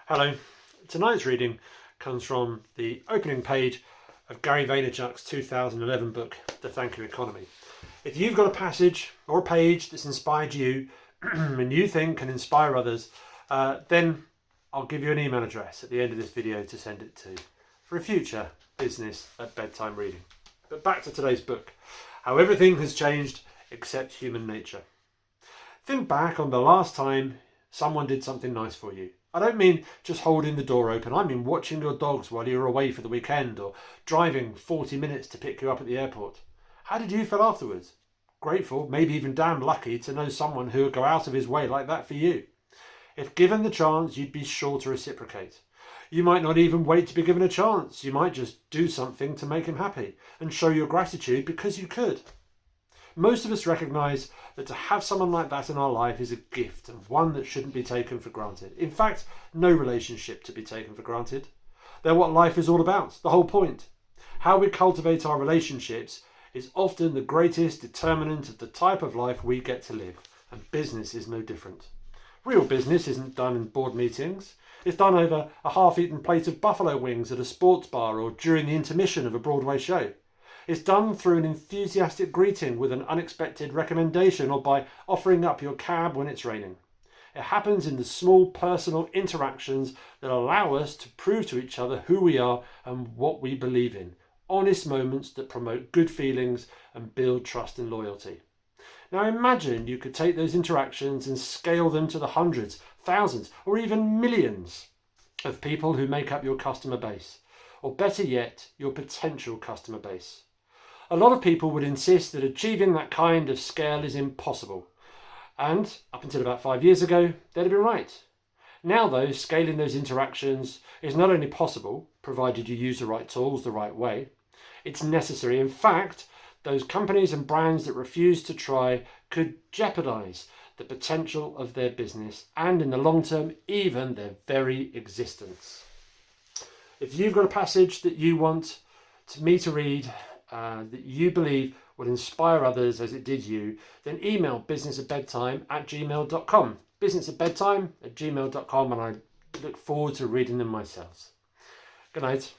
Hello, tonight's reading comes from the opening page of Gary Vaynerchuk's 2011 book, The Thank You Economy. If you've got a passage or a page that's inspired you and you think can inspire others, then I'll give you an email address at the end of this video to send it to for a future business at bedtime reading. But back to today's book, how everything has changed except human nature. Think back on the last time someone did something nice for you. I don't mean just holding the door open. I mean watching your dogs while you're away for the weekend or driving 40 minutes to pick you up at the airport. How did you feel afterwards? Grateful, maybe even damn lucky to know someone who would go out of his way like that for you. If given the chance, you'd be sure to reciprocate. You might not even wait to be given a chance. You might just do something to make him happy and show your gratitude because you could. Most of us recognise that to have someone like that in our life is a gift and one that shouldn't be taken for granted. In fact, no relationship to be taken for granted. They're what life is all about, the whole point. How we cultivate our relationships is often the greatest determinant of the type of life we get to live, and business is no different. Real business isn't done in board meetings. It's done over a half-eaten plate of buffalo wings at a sports bar or during the intermission of a Broadway show. It's done through an enthusiastic greeting with an unexpected recommendation or by offering up your cab when it's raining. It happens in the small personal interactions that allow us to prove to each other who we are and what we believe in. Honest moments that promote good feelings and build trust and loyalty. Now imagine you could take those interactions and scale them to the hundreds, thousands, or even millions of people who make up your customer base, or better yet, your potential customer base. A lot of people would insist that achieving that kind of scale is impossible. And up until about 5 years ago, they'd have been right. Now though, scaling those interactions is not only possible, provided you use the right tools the right way, it's necessary. In fact, those companies and brands that refuse to try could jeopardize the potential of their business and in the long term, even their very existence. If you've got a passage that you want me to read, that you believe will inspire others as it did you, then email businessatbedtime@gmail.com. businessatbedtime@gmail.com, and I look forward to reading them myself. Good night.